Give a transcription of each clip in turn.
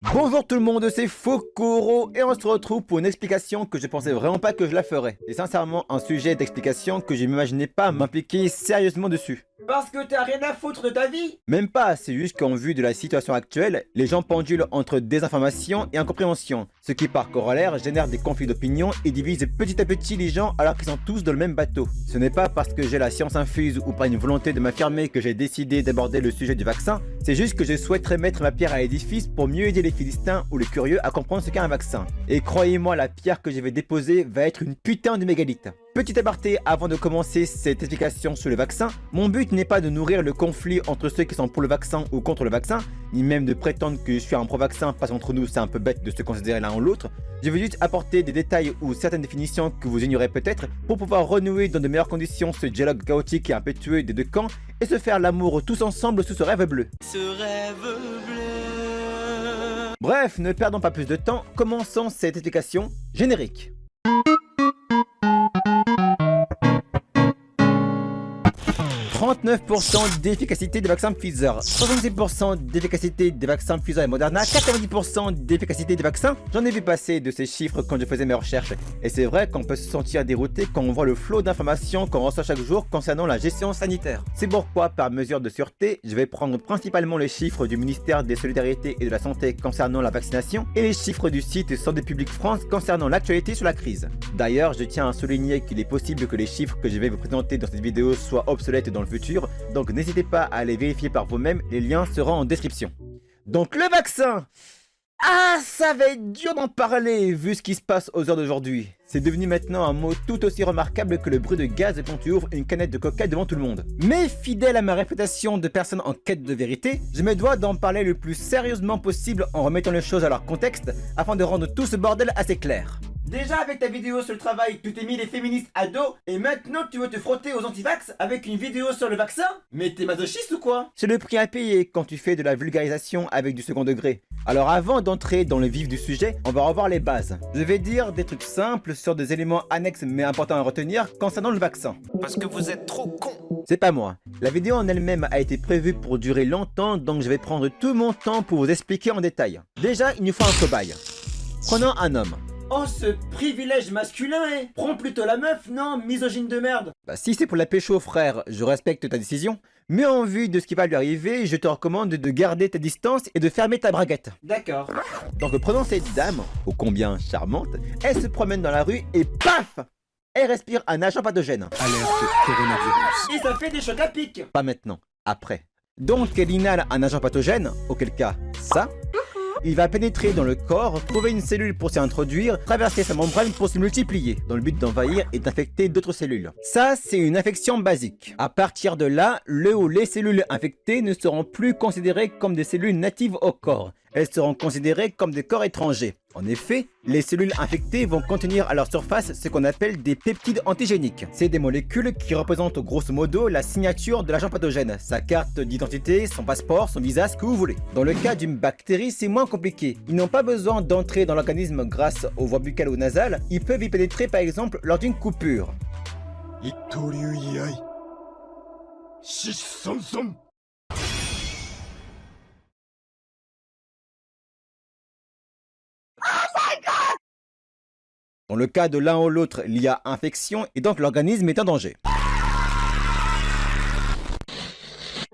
Bonjour tout le monde, c'est Fokoro et on se retrouve pour une explication que je pensais vraiment pas que je la ferais. C'est sincèrement un sujet d'explication que je m'imaginais pas m'impliquer sérieusement dessus. Parce que t'as rien à foutre de ta vie? Même pas, c'est juste qu'en vue de la situation actuelle, les gens pendulent entre désinformation et incompréhension, ce qui par corollaire génère des conflits d'opinion et divise petit à petit les gens alors qu'ils sont tous dans le même bateau. Ce n'est pas parce que j'ai la science infuse ou par une volonté de m'affirmer que j'ai décidé d'aborder le sujet du vaccin, c'est juste que je souhaiterais mettre ma pierre à l'édifice pour mieux aider les philistins ou les curieux à comprendre ce qu'est un vaccin. Et croyez-moi, la pierre que je vais déposer va être une putain de mégalith. Petit aparté, avant de commencer cette explication sur le vaccin, mon but n'est pas de nourrir le conflit entre ceux qui sont pour le vaccin ou contre le vaccin, ni même de prétendre que je suis un pro-vaccin parce qu'entre nous c'est un peu bête de se considérer l'un ou l'autre. Je veux juste apporter des détails ou certaines définitions que vous ignorez peut-être pour pouvoir renouer dans de meilleures conditions ce dialogue chaotique et impétueux des deux camps et se faire l'amour tous ensemble sous ce rêve bleu. Ce rêve bleu. Bref, ne perdons pas plus de temps, commençons cette explication générique. 39% d'efficacité des vaccins Pfizer, 66% d'efficacité des vaccins Pfizer et Moderna, 90% d'efficacité des vaccins. J'en ai vu passer de ces chiffres quand je faisais mes recherches. Et c'est vrai qu'on peut se sentir dérouté quand on voit le flot d'informations qu'on reçoit chaque jour concernant la gestion sanitaire. C'est pourquoi, par mesure de sûreté, je vais prendre principalement les chiffres du ministère des Solidarités et de la Santé concernant la vaccination et les chiffres du site Santé publique France concernant l'actualité sur la crise. D'ailleurs, je tiens à souligner qu'il est possible que les chiffres que je vais vous présenter dans cette vidéo soient obsolètes dans le futur, donc n'hésitez pas à les vérifier par vous-même, les liens seront en description. Donc le vaccin! Ah, ça va être dur d'en parler vu ce qui se passe aux heures d'aujourd'hui. C'est devenu maintenant un mot tout aussi remarquable que le bruit de gaz quand tu ouvres une canette de coca devant tout le monde. Mais fidèle à ma réputation de personne en quête de vérité, je me dois d'en parler le plus sérieusement possible en remettant les choses à leur contexte afin de rendre tout ce bordel assez clair. Déjà avec ta vidéo sur le travail, tu t'es mis les féministes à dos et maintenant tu veux te frotter aux antivax avec une vidéo sur le vaccin? Mais t'es masochiste ou quoi? C'est le prix à payer quand tu fais de la vulgarisation avec du second degré. Alors avant d'entrer dans le vif du sujet, on va revoir les bases. Je vais dire des trucs simples sur des éléments annexes mais importants à retenir concernant le vaccin. Parce que vous êtes trop con. C'est pas moi. La vidéo en elle-même a été prévue pour durer longtemps, donc je vais prendre tout mon temps pour vous expliquer en détail. Déjà, il nous faut un cobaye. Prenons un homme. Oh, ce privilège masculin, hein. Prends plutôt la meuf, non, misogyne de merde. Bah si c'est pour la pécho frère, je respecte ta décision, mais en vue de ce qui va lui arriver, je te recommande de garder ta distance et de fermer ta braguette. D'accord. Donc prenons cette dame, ô combien charmante, elle se promène dans la rue et paf, elle respire un agent pathogène. Alerte coronavirus. Et ça fait des chocs à pic. Pas maintenant, après. Donc elle inhale un agent pathogène, auquel cas, ça. Il va pénétrer dans le corps, trouver une cellule pour s'y introduire, traverser sa membrane pour se multiplier, dans le but d'envahir et d'infecter d'autres cellules. Ça, c'est une infection basique. À partir de là, le ou les cellules infectées ne seront plus considérées comme des cellules natives au corps. Elles seront considérées comme des corps étrangers. En effet, les cellules infectées vont contenir à leur surface ce qu'on appelle des peptides antigéniques. C'est des molécules qui représentent grosso modo la signature de l'agent pathogène, sa carte d'identité, son passeport, son visa, ce que vous voulez. Dans le cas d'une bactérie, c'est moins compliqué. Ils n'ont pas besoin d'entrer dans l'organisme grâce aux voies buccales ou nasales, ils peuvent y pénétrer par exemple lors d'une coupure. Dans le cas de l'un ou l'autre, il y a infection et donc l'organisme est en danger.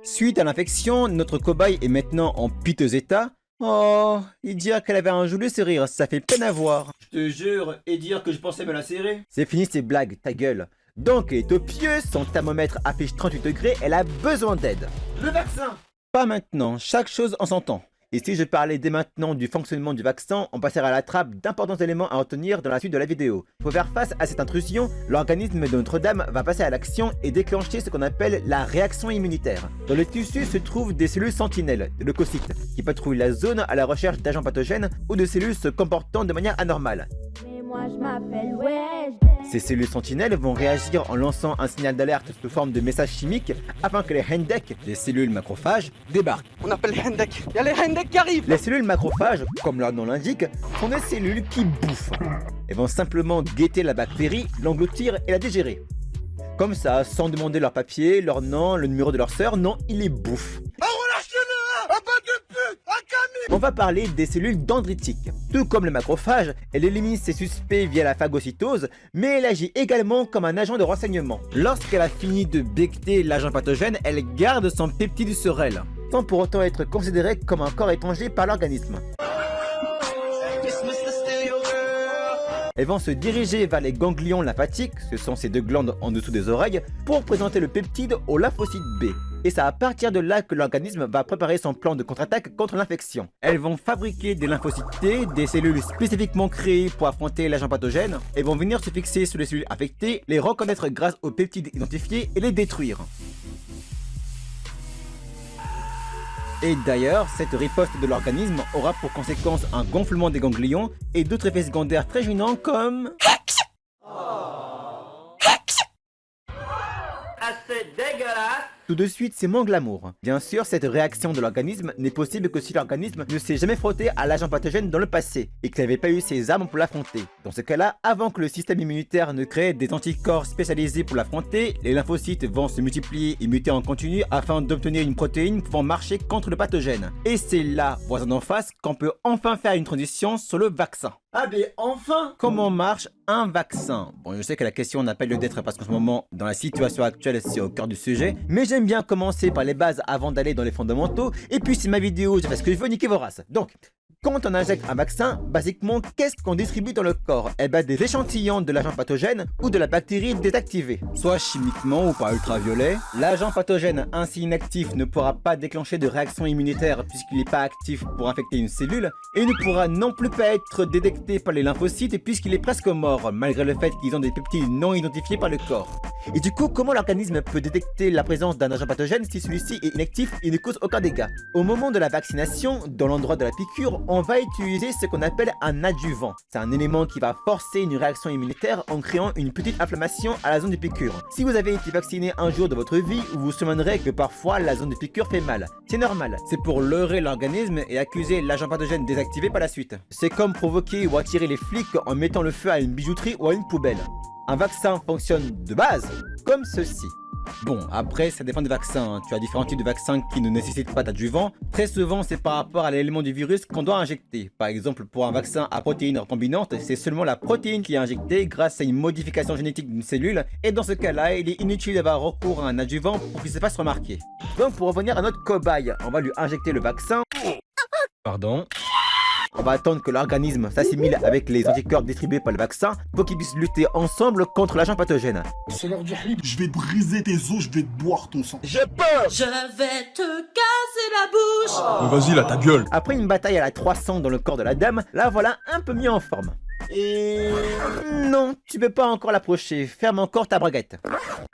Suite à l'infection, notre cobaye est maintenant en piteux état. Oh, et dire qu'elle avait un joli sourire, ça fait peine à voir. Je te jure, et dire que je pensais me la serrer. C'est fini ces blagues, ta gueule. Donc elle est au pieu, son thermomètre affiche 38 degrés, elle a besoin d'aide. Le vaccin. Pas maintenant, chaque chose en son temps. Et si je parlais dès maintenant du fonctionnement du vaccin, on passerait à la trappe d'importants éléments à retenir dans la suite de la vidéo. Pour faire face à cette intrusion, l'organisme de Notre-Dame va passer à l'action et déclencher ce qu'on appelle la réaction immunitaire. Dans le tissu se trouvent des cellules sentinelles, des leucocytes, qui patrouillent la zone à la recherche d'agents pathogènes ou de cellules se comportant de manière anormale. Mais moi je m'appelle Wedge. Ces cellules sentinelles vont réagir en lançant un signal d'alerte sous forme de message chimique afin que les Hendek, les cellules macrophages, débarquent. On appelle Hendek. Y'a les Hendek qui arrivent. Les cellules macrophages, comme leur nom l'indique, sont des cellules qui bouffent. Elles vont simplement guetter la bactérie, l'engloutir et la digérer. Comme ça, sans demander leur papier, leur nom, le numéro de leur sœur, non, ils les bouffent. On va parler des cellules dendritiques. Tout comme le macrophage, elle élimine ses suspects via la phagocytose, mais elle agit également comme un agent de renseignement. Lorsqu'elle a fini de becter l'agent pathogène, elle garde son peptide sur elle, sans pour autant être considérée comme un corps étranger par l'organisme. Elles vont se diriger vers les ganglions lymphatiques, ce sont ces deux glandes en dessous des oreilles, pour présenter le peptide au lymphocyte B. Et c'est à partir de là que l'organisme va préparer son plan de contre-attaque contre l'infection. Elles vont fabriquer des lymphocytes T, des cellules spécifiquement créées pour affronter l'agent pathogène, et vont venir se fixer sur les cellules affectées, les reconnaître grâce aux peptides identifiés et les détruire. Et d'ailleurs, cette riposte de l'organisme aura pour conséquence un gonflement des ganglions et d'autres effets secondaires très gênants comme... Assez dégueulasse. Tout de suite, c'est moins glamour. Bien sûr, cette réaction de l'organisme n'est possible que si l'organisme ne s'est jamais frotté à l'agent pathogène dans le passé et qu'il n'avait pas eu ses armes pour l'affronter. Dans ce cas-là, avant que le système immunitaire ne crée des anticorps spécialisés pour l'affronter, les lymphocytes vont se multiplier et muter en continu afin d'obtenir une protéine pouvant marcher contre le pathogène. Et c'est là, voisin d'en face, qu'on peut enfin faire une transition sur le vaccin. Ah ben enfin. Comment marche un vaccin? Bon, je sais que la question n'a pas lieu d'être parce qu'en ce moment, dans la situation actuelle, c'est au cœur du sujet, mais j'aime bien commencer par les bases avant d'aller dans les fondamentaux, et puis c'est ma vidéo, je fais ce que je veux, niquer vos races. Donc, quand on injecte un vaccin, basiquement, qu'est-ce qu'on distribue dans le corps? Eh ben, des échantillons de l'agent pathogène ou de la bactérie désactivée. Soit chimiquement ou par ultraviolet. L'agent pathogène ainsi inactif ne pourra pas déclencher de réaction immunitaire puisqu'il n'est pas actif pour infecter une cellule, et ne pourra non plus pas être détecté par les lymphocytes puisqu'il est presque mort, malgré le fait qu'ils ont des peptides non identifiés par le corps. Et du coup, comment l'organisme peut détecter la présence d'un agent pathogène si celui-ci est inactif et ne cause aucun dégât? Au moment de la vaccination, dans l'endroit de la piqûre, on va utiliser ce qu'on appelle un adjuvant. C'est un élément qui va forcer une réaction immunitaire en créant une petite inflammation à la zone de piqûre. Si vous avez été vacciné un jour de votre vie, vous vous souviendrez que parfois la zone de piqûre fait mal. C'est normal, c'est pour leurrer l'organisme et accuser l'agent pathogène désactivé par la suite. C'est comme provoquer ou attirer les flics en mettant le feu à une bijouterie ou à une poubelle. Un vaccin fonctionne de base comme ceci. Bon, après, ça dépend des vaccins. Tu as différents types de vaccins qui ne nécessitent pas d'adjuvant. Très souvent, c'est par rapport à l'élément du virus qu'on doit injecter. Par exemple, pour un vaccin à protéines recombinantes, c'est seulement la protéine qui est injectée grâce à une modification génétique d'une cellule. Et dans ce cas-là, il est inutile d'avoir recours à un adjuvant pour qu'il se fasse remarquer. Donc, pour revenir à notre cobaye, on va lui injecter le vaccin. Pardon. On va attendre que l'organisme s'assimile avec les anticorps distribués par le vaccin pour qu'ils puissent lutter ensemble contre l'agent pathogène. C'est l'heure du halib. Je vais te briser tes os, je vais te boire ton sang. J'ai peur. Je vais te casser la bouche. Vas-y là, ta gueule. Après une bataille à la 300 dans le corps de la dame, la voilà un peu mieux en forme. Et... non, tu peux pas encore l'approcher, ferme encore ta braguette.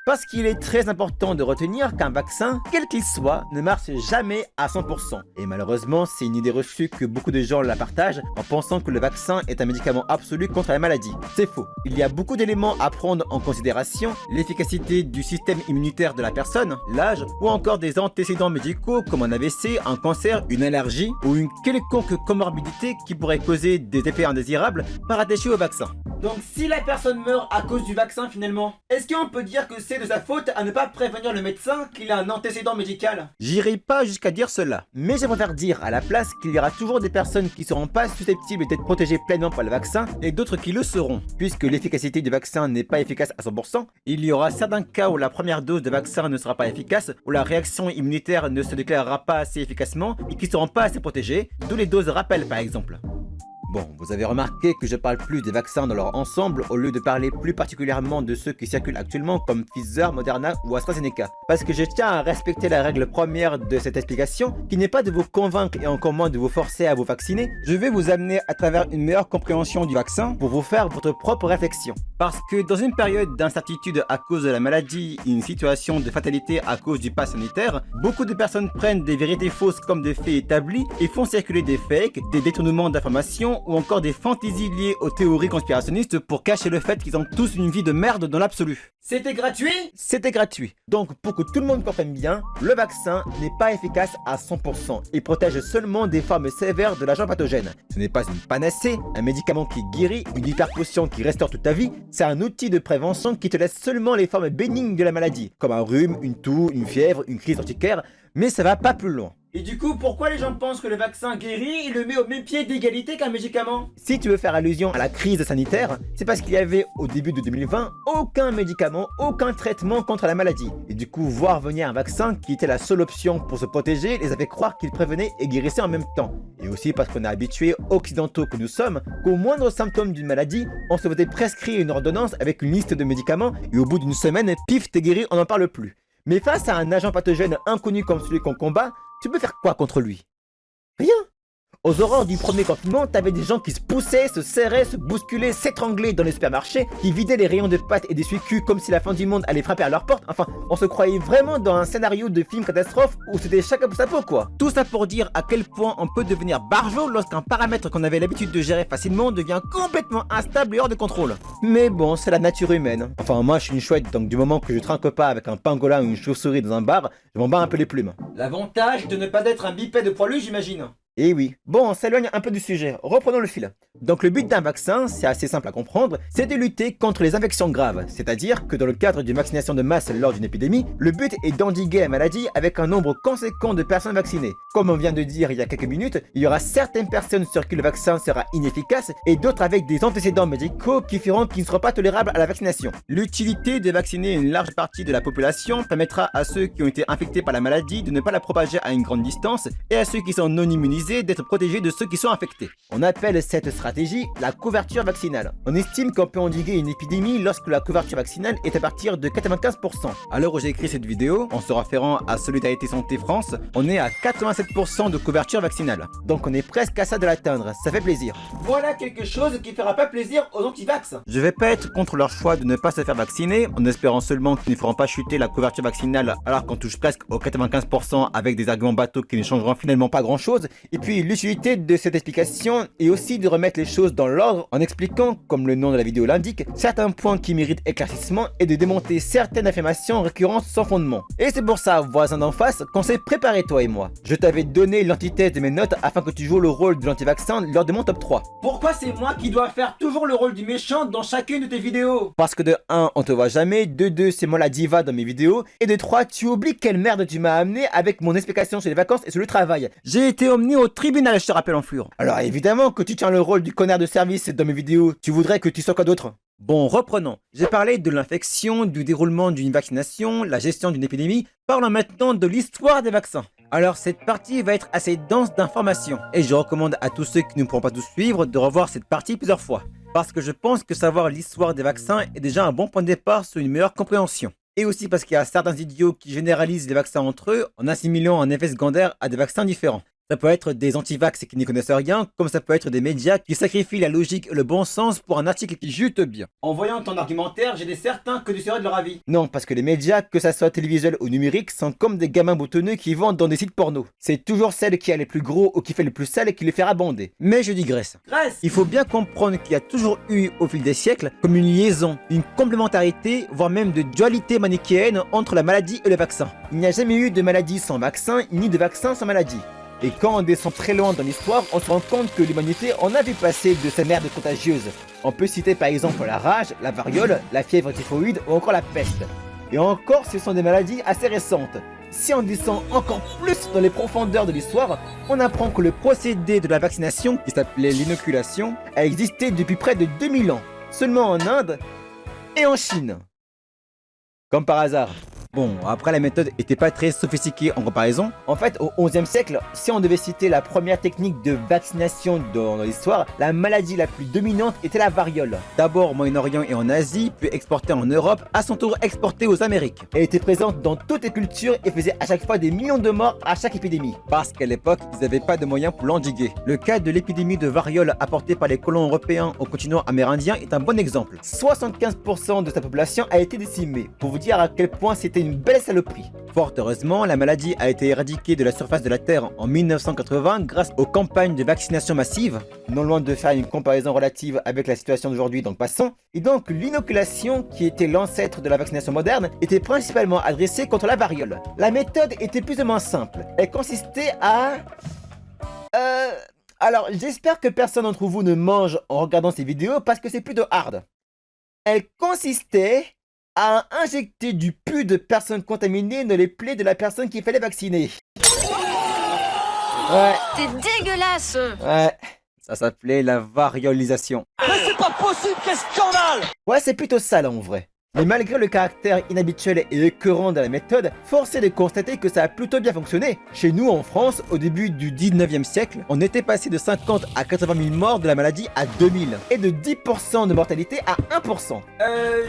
Parce qu'il est très important de retenir qu'un vaccin, quel qu'il soit, ne marche jamais à 100%. Et malheureusement, c'est une idée reçue que beaucoup de gens la partagent en pensant que le vaccin est un médicament absolu contre la maladie. C'est faux. Il y a beaucoup d'éléments à prendre en considération, l'efficacité du système immunitaire de la personne, l'âge, ou encore des antécédents médicaux comme un AVC, un cancer, une allergie ou une quelconque comorbidité qui pourrait causer des effets indésirables par rattaché au vaccin. Donc si la personne meurt à cause du vaccin finalement, est-ce qu'on peut dire que c'est de sa faute à ne pas prévenir le médecin qu'il a un antécédent médical? J'irai pas jusqu'à dire cela, mais je préfère dire à la place qu'il y aura toujours des personnes qui seront pas susceptibles d'être protégées pleinement par le vaccin et d'autres qui le seront. Puisque l'efficacité du vaccin n'est pas efficace à 100%, il y aura certains cas où la première dose de vaccin ne sera pas efficace, où la réaction immunitaire ne se déclarera pas assez efficacement et qui seront pas assez protégés, d'où les doses rappel par exemple. Bon, vous avez remarqué que je parle plus des vaccins dans leur ensemble au lieu de parler plus particulièrement de ceux qui circulent actuellement comme Pfizer, Moderna ou AstraZeneca. Parce que je tiens à respecter la règle première de cette explication qui n'est pas de vous convaincre et encore moins de vous forcer à vous vacciner. Je vais vous amener à travers une meilleure compréhension du vaccin pour vous faire votre propre réflexion. Parce que dans une période d'incertitude à cause de la maladie et une situation de fatalité à cause du pass sanitaire, beaucoup de personnes prennent des vérités fausses comme des faits établis et font circuler des fakes, des détournements d'informations ou encore des fantaisies liées aux théories conspirationnistes pour cacher le fait qu'ils ont tous une vie de merde dans l'absolu. C'était gratuit? C'était gratuit. Donc pour que tout le monde comprenne bien, le vaccin n'est pas efficace à 100% et protège seulement des formes sévères de l'agent pathogène. Ce n'est pas une panacée, un médicament qui guérit, une hyperpotion qui restaure toute ta vie, c'est un outil de prévention qui te laisse seulement les formes bénignes de la maladie, comme un rhume, une toux, une fièvre, une crise urticaire, mais ça va pas plus loin. Et du coup, pourquoi les gens pensent que le vaccin guérit et le met au même pied d'égalité qu'un médicament? Si tu veux faire allusion à la crise sanitaire, c'est parce qu'il y avait au début de 2020 aucun médicament, aucun traitement contre la maladie. Et du coup, voir venir un vaccin qui était la seule option pour se protéger les avait croire qu'il prévenait et guérissait en même temps. Et aussi parce qu'on est habitués, occidentaux que nous sommes, qu'au moindre symptôme d'une maladie, on se faisait prescrire une ordonnance avec une liste de médicaments et au bout d'une semaine, pif, t'es guéri, on n'en parle plus. Mais face à un agent pathogène inconnu comme celui qu'on combat, tu peux faire quoi contre lui? Rien. Aux aurores du premier confinement, t'avais des gens qui se poussaient, se serraient, se bousculaient, s'étranglaient dans les supermarchés, qui vidaient les rayons de pâtes et d'essuie-cul comme si la fin du monde allait frapper à leur porte. Enfin, on se croyait vraiment dans un scénario de film catastrophe où c'était chacun pour sa peau quoi. Tout ça pour dire à quel point on peut devenir barjot lorsqu'un paramètre qu'on avait l'habitude de gérer facilement devient complètement instable et hors de contrôle. Mais bon, c'est la nature humaine. Enfin, moi je suis une chouette, donc du moment que je trinque pas avec un pangolin ou une chauve-souris dans un bar, je m'en bats un peu les plumes. L'avantage de ne pas être un bipède poilu, j'imagine. Eh oui. Bon, on s'éloigne un peu du sujet, reprenons le fil. Donc le but d'un vaccin, c'est assez simple à comprendre, c'est de lutter contre les infections graves. C'est-à-dire que dans le cadre d'une vaccination de masse lors d'une épidémie, le but est d'endiguer la maladie avec un nombre conséquent de personnes vaccinées. Comme on vient de dire il y a quelques minutes, il y aura certaines personnes sur qui le vaccin sera inefficace et d'autres avec des antécédents médicaux qui feront qu'il ne sera pas tolérable à la vaccination. L'utilité de vacciner une large partie de la population permettra à ceux qui ont été infectés par la maladie de ne pas la propager à une grande distance et à ceux qui sont non immunisés d'être protégés de ceux qui sont infectés. On appelle cette stratégie la couverture vaccinale. On estime qu'on peut endiguer une épidémie lorsque la couverture vaccinale est à partir de 95%. À l'heure où j'ai écrit cette vidéo, en se référant à Solidarité Santé France, on est à 87% de couverture vaccinale. Donc on est presque à ça de l'atteindre, ça fait plaisir. Voilà quelque chose qui fera pas plaisir aux antivax. Je vais pas être contre leur choix de ne pas se faire vacciner, en espérant seulement qu'ils ne feront pas chuter la couverture vaccinale alors qu'on touche presque aux 95% avec des arguments bateaux qui ne changeront finalement pas grand chose. Et puis l'utilité de cette explication est aussi de remettre les choses dans l'ordre en expliquant, comme le nom de la vidéo l'indique, certains points qui méritent éclaircissement et de démonter certaines affirmations récurrentes sans fondement. Et c'est pour ça, voisin d'en face, qu'on s'est préparé toi et moi. Je t'avais donné l'antithèse de mes notes afin que tu joues le rôle de l'anti-vaccin lors de mon top 3. Pourquoi c'est moi qui dois faire toujours le rôle du méchant dans chacune de tes vidéos? Parce que de 1, on te voit jamais, de 2, c'est moi la diva dans mes vidéos, et de 3, tu oublies quelle merde tu m'as amené avec mon explication sur les vacances et sur le travail. J'ai été emmené au tribunal, je te rappelle en fleur. Alors évidemment que tu tiens le rôle du connard de service dans mes vidéos, tu voudrais que tu sois quoi d'autre? Bon, reprenons. J'ai parlé de l'infection, du déroulement d'une vaccination, la gestion d'une épidémie. Parlons maintenant de l'histoire des vaccins. Alors cette partie va être assez dense d'informations, et je recommande à tous ceux qui ne pourront pas tout suivre de revoir cette partie plusieurs fois. Parce que je pense que savoir l'histoire des vaccins est déjà un bon point de départ sur une meilleure compréhension. Et aussi parce qu'il y a certains idiots qui généralisent les vaccins entre eux en assimilant un effet secondaire à des vaccins différents. Ça peut être des anti-vax qui n'y connaissent rien, comme ça peut être des médias qui sacrifient la logique et le bon sens pour un article qui jute bien. En voyant ton argumentaire, j'ai des certains que tu serais de leur avis. Non, parce que les médias, que ça soit télévisuel ou numérique, sont comme des gamins boutonneux qui vendent dans des sites porno. C'est toujours celle qui a les plus gros ou qui fait le plus sale qui les fait abonder. Mais je digresse. Il faut bien comprendre qu'il y a toujours eu, au fil des siècles, comme une liaison, une complémentarité, voire même de dualité manichéenne entre la maladie et le vaccin. Il n'y a jamais eu de maladie sans vaccin, ni de vaccin sans maladie. Et quand on descend très loin dans l'histoire, on se rend compte que l'humanité en a vu passer de ces merdes contagieuses. On peut citer par exemple la rage, la variole, la fièvre typhoïde ou encore la peste. Et encore, ce sont des maladies assez récentes. Si on descend encore plus dans les profondeurs de l'histoire, on apprend que le procédé de la vaccination, qui s'appelait l'inoculation, a existé depuis près de 2000 ans, seulement en Inde et en Chine. Comme par hasard. Bon, après la méthode était pas très sophistiquée en comparaison. En fait, au XIe siècle, si on devait citer la première technique de vaccination dans l'histoire, la maladie la plus dominante était la variole. D'abord au Moyen-Orient et en Asie, puis exportée en Europe, à son tour exportée aux Amériques. Elle était présente dans toutes les cultures et faisait à chaque fois des millions de morts à chaque épidémie. Parce qu'à l'époque, ils n'avaient pas de moyens pour l'endiguer. Le cas de l'épidémie de variole apportée par les colons européens au continent amérindien est un bon exemple. 75% de sa population a été décimée, pour vous dire à quel point c'était une belle saloperie. Fort heureusement, la maladie a été éradiquée de la surface de la Terre en 1980 grâce aux campagnes de vaccination massive, non loin de faire une comparaison relative avec la situation d'aujourd'hui, donc passons. Et donc l'inoculation, qui était l'ancêtre de la vaccination moderne, était principalement adressée contre la variole. La méthode était plus ou moins simple. Elle consistait à... Alors, j'espère que personne d'entre vous ne mange en regardant ces vidéos parce que c'est plutôt hard. Elle consistait à injecter du pus de personnes contaminées dans les plaies de la personne qu'il fallait vacciner. Ouais, T'es dégueulasse. ouais. Ça s'appelait la variolisation. Mais c'est pas possible, quel scandale! Ouais, c'est plutôt sale en vrai. Mais malgré le caractère inhabituel et écœurant de la méthode, force est de constater que ça a plutôt bien fonctionné. Chez nous en France, au début du 19e siècle, on était passé de 50 à 80 000 morts de la maladie à 2000 et de 10% de mortalité à 1%.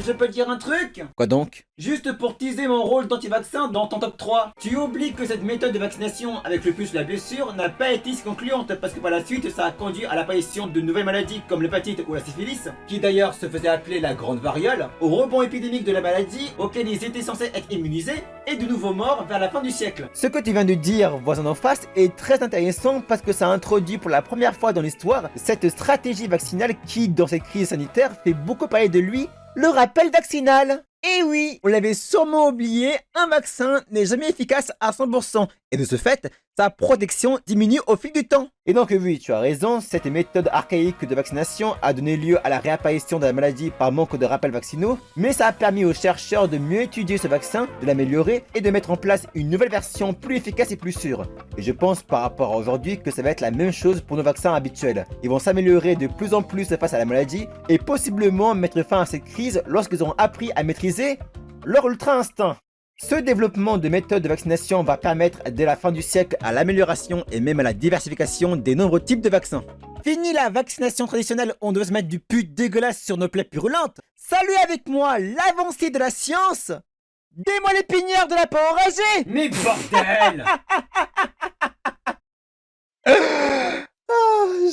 Je peux te dire un truc? Quoi donc? Juste pour teaser mon rôle d'anti-vaccin dans ton top 3, tu oublies que cette méthode de vaccination avec le puce la blessure n'a pas été si concluante parce que par la suite ça a conduit à l'apparition de nouvelles maladies comme l'hépatite ou la syphilis, qui d'ailleurs se faisait appeler la grande variole, au rebond épidémique de la maladie auquel ils étaient censés être immunisés, et de nouveaux morts vers la fin du siècle. Ce que tu viens de dire, voisin d'en face, est très intéressant parce que ça introduit pour la première fois dans l'histoire cette stratégie vaccinale qui, dans cette crise sanitaire, fait beaucoup parler de lui, le rappel vaccinal. Et oui, on l'avait sûrement oublié, un vaccin n'est jamais efficace à 100%, et de ce fait, sa protection diminue au fil du temps. Et donc oui, tu as raison, cette méthode archaïque de vaccination a donné lieu à la réapparition de la maladie par manque de rappels vaccinaux, mais ça a permis aux chercheurs de mieux étudier ce vaccin, de l'améliorer et de mettre en place une nouvelle version plus efficace et plus sûre. Et je pense par rapport à aujourd'hui que ça va être la même chose pour nos vaccins habituels. Ils vont s'améliorer de plus en plus face à la maladie et possiblement mettre fin à cette crise lorsqu'ils auront appris à maîtriser leur ultra-instinct. Ce développement de méthodes de vaccination va permettre dès la fin du siècle à l'amélioration et même à la diversification des nombreux types de vaccins. Fini la vaccination traditionnelle, on doit se mettre du pus dégueulasse sur nos plaies purulentes. Salut avec moi l'avancée de la science. Dis-moi les pigneurs de la peau enragée. Mais bordel!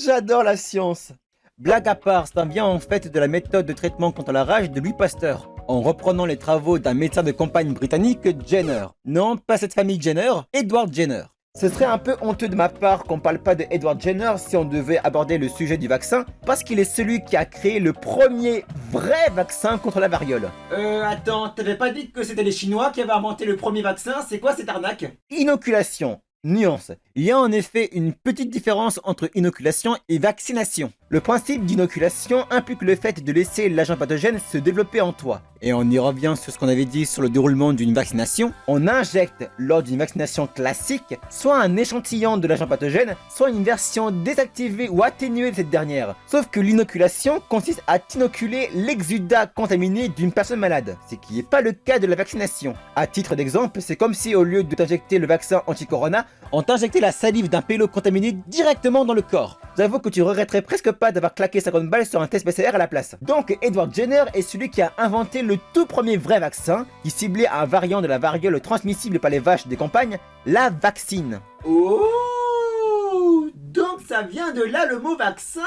J'adore la science. Blague à part, ça vient en fait de la méthode de traitement contre la rage de Louis Pasteur, en reprenant les travaux d'un médecin de campagne britannique, Jenner. Non, pas cette famille Jenner, Edward Jenner. Ce serait un peu honteux de ma part qu'on parle pas de Edward Jenner si on devait aborder le sujet du vaccin, parce qu'il est celui qui a créé le premier vrai vaccin contre la variole. Attends, t'avais pas dit que c'était les Chinois qui avaient inventé le premier vaccin? C'est quoi cette arnaque? Inoculation. Nuance. Il y a en effet une petite différence entre inoculation et vaccination. Le principe d'inoculation implique le fait de laisser l'agent pathogène se développer en toi. Et on y revient sur ce qu'on avait dit sur le déroulement d'une vaccination. On injecte lors d'une vaccination classique soit un échantillon de l'agent pathogène, soit une version désactivée ou atténuée de cette dernière. Sauf que l'inoculation consiste à inoculer l'exudat contaminé d'une personne malade, ce qui n'est pas le cas de la vaccination. À titre d'exemple, c'est comme si au lieu de t'injecter le vaccin anti-corona, on t'injectait la salive d'un pélo contaminé directement dans le corps. J'avoue que tu regretterais presque pas d'avoir claqué 50 balles sur un test PCR à la place. Donc Edward Jenner est celui qui a inventé le tout premier vrai vaccin qui ciblait un variant de la variole transmissible par les vaches des campagnes, la vaccine. Oh! Donc ça vient de là le mot vaccin!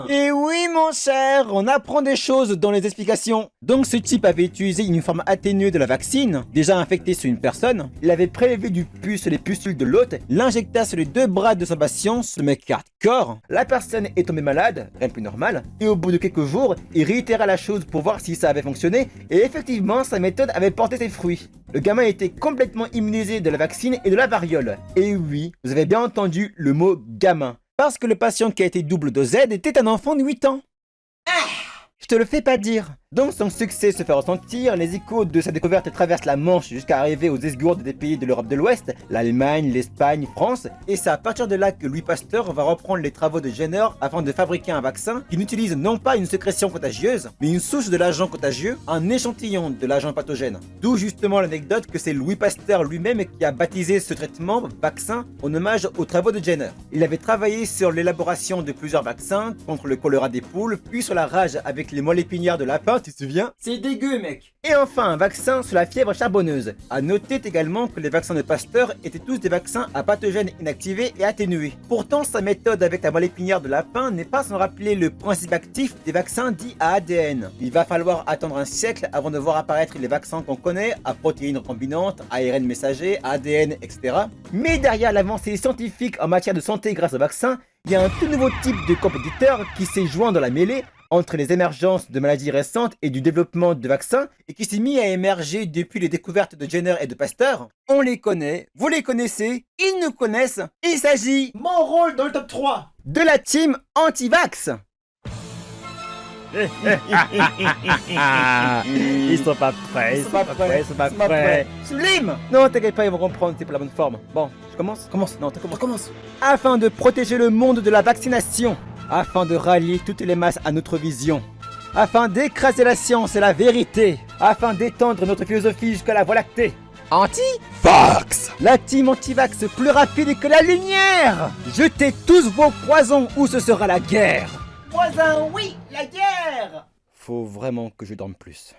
Et oui mon cher, on apprend des choses dans les explications. Donc ce type avait utilisé une forme atténuée de la vaccine, déjà infectée sur une personne. Il avait prélevé du pus sur les pustules de l'hôte, l'injecta sur les deux bras de son patient, ce mec hardcore. La personne est tombée malade, rien de plus normal, et au bout de quelques jours, il réitéra la chose pour voir si ça avait fonctionné, et effectivement sa méthode avait porté ses fruits. Le gamin était complètement immunisé de la vaccine et de la variole. Et oui, vous avez bien entendu le mot gamin. Parce que le patient qui a été double dosé était un enfant de 8 ans. Je te le fais pas dire. Donc son succès se fait ressentir, les échos de sa découverte traversent la Manche jusqu'à arriver aux esgourdes des pays de l'Europe de l'Ouest, l'Allemagne, l'Espagne, France, et c'est à partir de là que Louis Pasteur va reprendre les travaux de Jenner afin de fabriquer un vaccin qui n'utilise non pas une sécrétion contagieuse, mais une souche de l'agent contagieux, un échantillon de l'agent pathogène. D'où justement l'anecdote que c'est Louis Pasteur lui-même qui a baptisé ce traitement vaccin en hommage aux travaux de Jenner. Il avait travaillé sur l'élaboration de plusieurs vaccins contre le choléra des poules, puis sur la rage avec les moelles épinières de lapin, tu te souviens? C'est dégueu, mec! Et enfin, un vaccin sur la fièvre charbonneuse. A noter également que les vaccins de Pasteur étaient tous des vaccins à pathogènes inactivés et atténués. Pourtant, sa méthode avec la moelle épinière de lapin n'est pas sans rappeler le principe actif des vaccins dits à ADN. Il va falloir attendre un siècle avant de voir apparaître les vaccins qu'on connaît, à protéines recombinantes, ARN messager, ADN, etc. Mais derrière l'avancée scientifique en matière de santé grâce aux vaccins, il y a un tout nouveau type de compétiteur qui s'est joint dans la mêlée entre les émergences de maladies récentes et du développement de vaccins et qui s'est mis à émerger depuis les découvertes de Jenner et de Pasteur. On les connaît, vous les connaissez, ils nous connaissent, il s'agit Mon rôle dans le top 3! de la team anti-vax. Ils sont pas prêts, ils sont pas prêts. Slim. Non, t'inquiète pas, ils vont comprendre, c'est pour la bonne forme. Bon, je commence. Non, tu commences. Recommence. Afin de protéger le monde de la vaccination, afin de rallier toutes les masses à notre vision, afin d'écraser la science et la vérité, afin d'étendre notre philosophie jusqu'à la Voie lactée. Anti-Vax! La team anti-vax plus rapide que la lumière! Jetez tous vos poisons ou ce sera la guerre! Voisin, oui, la guerre. Faut vraiment que je dorme plus.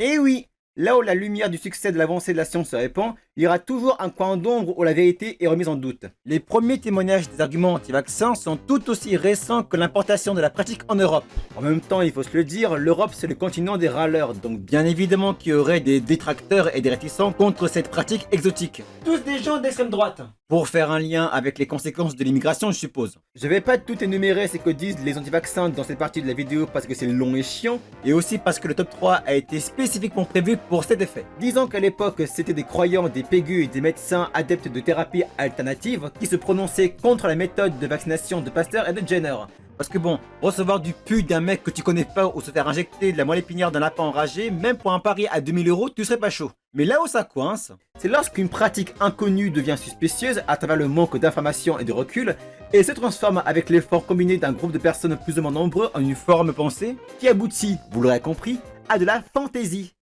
Et oui, là où la lumière du succès de l'avancée de la science se répand, il y aura toujours un coin d'ombre où la vérité est remise en doute. Les premiers témoignages des arguments anti-vaccins sont tout aussi récents que l'importation de la pratique en Europe. En même temps, il faut se le dire, l'Europe c'est le continent des râleurs, donc bien évidemment qu'il y aurait des détracteurs et des réticents contre cette pratique exotique. Tous des gens d'extrême droite. Pour faire un lien avec les conséquences de l'immigration, je suppose. Je vais pas tout énumérer ce que disent les anti-vaccins dans cette partie de la vidéo parce que c'est long et chiant, et aussi parce que le top 3 a été spécifiquement prévu pour cet effet. Disons qu'à l'époque, c'était des croyants, des pégus et des médecins adeptes de thérapies alternatives qui se prononçaient contre la méthode de vaccination de Pasteur et de Jenner. Parce que bon, recevoir du pu d'un mec que tu connais pas ou se faire injecter de la moelle épinière d'un lapin enragé, même pour un pari à 2000 €, tu serais pas chaud. Mais là où ça coince, c'est lorsqu'une pratique inconnue devient suspicieuse à travers le manque d'information et de recul, et se transforme avec l'effort combiné d'un groupe de personnes plus ou moins nombreux en une forme pensée qui aboutit, vous l'aurez compris, à de la fantaisie.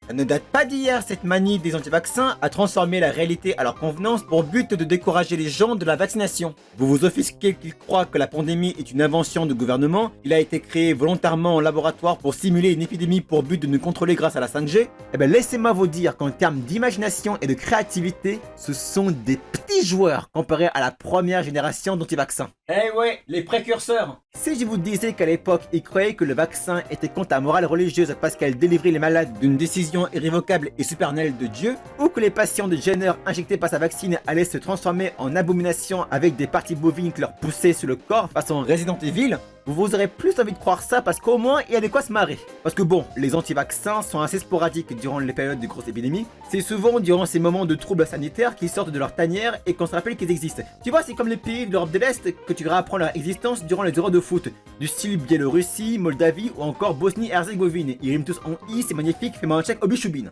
Ça ne date pas d'hier, cette manie des anti-vaccins à transformer la réalité à leur convenance pour but de décourager les gens de la vaccination. Vous vous offusquez qu'ils croient que la pandémie est une invention du gouvernement, il a été créé volontairement en laboratoire pour simuler une épidémie pour but de nous contrôler grâce à la 5G. Eh ben laissez-moi vous dire qu'en termes d'imagination et de créativité, ce sont des petits joueurs comparés à la première génération d'anti-vaccins. Eh ouais, les précurseurs. Si je vous disais qu'à l'époque, ils croyaient que le vaccin était contre la morale religieuse parce qu'elle délivrait les malades d'une décision irrévocable et supernelle de Dieu, ou que les patients de Jenner injectés par sa vaccine allaient se transformer en abomination avec des parties bovines qui leur poussaient sur le corps façon Resident Evil, vous aurez plus envie de croire ça parce qu'au moins il y a de quoi se marrer. Parce que bon, les anti-vaccins sont assez sporadiques durant les périodes de grosses épidémies. C'est souvent durant ces moments de troubles sanitaires qu'ils sortent de leur tanière et qu'on se rappelle qu'ils existent. Tu vois, c'est comme les pays de l'Europe de l'Est que tu verras apprendre leur existence durant les Euros de foot. Du style Biélorussie, Moldavie ou encore Bosnie-Herzégovine. Ils riment tous en I, c'est magnifique, fais-moi un check Obi-Choubine.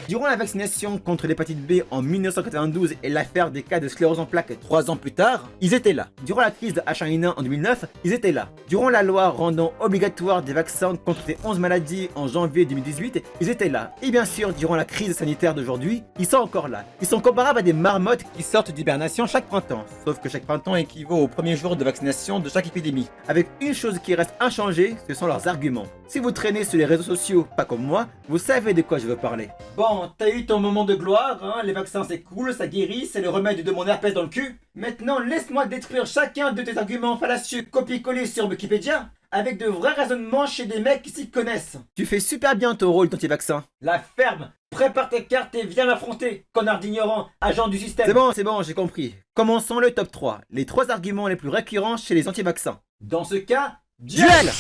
Durant la vaccination contre l'hépatite B en 1992 et l'affaire des cas de sclérose en plaques 3 ans plus tard, ils étaient là. Durant la crise de H1N1 en 2009, ils étaient là. Durant la loi rendant obligatoire des vaccins contre les 11 maladies en janvier 2018, ils étaient là. Et bien sûr, durant la crise sanitaire d'aujourd'hui, ils sont encore là. Ils sont comparables à des marmottes qui sortent d'hibernation chaque printemps. Sauf que chaque printemps équivaut au premier jour de vaccination de chaque épidémie. Avec une chose qui reste inchangée, ce sont leurs arguments. Si vous traînez sur les réseaux sociaux, pas comme moi, vous savez de quoi je veux parler. Bon, t'as eu ton moment de gloire, hein, les vaccins c'est cool, ça guérit, c'est le remède de mon herpès dans le cul. Maintenant, laisse-moi détruire chacun de tes arguments fallacieux copier-coller sur Wikipédia avec de vrais raisonnements chez des mecs qui s'y connaissent. Tu fais super bien ton rôle d'anti-vaccin. La ferme, prépare tes cartes et viens m'affronter, connard d'ignorant, agent du système. C'est bon, j'ai compris. Commençons le top 3. Les 3 arguments les plus récurrents chez les anti-vaccins. Dans ce cas, Duel!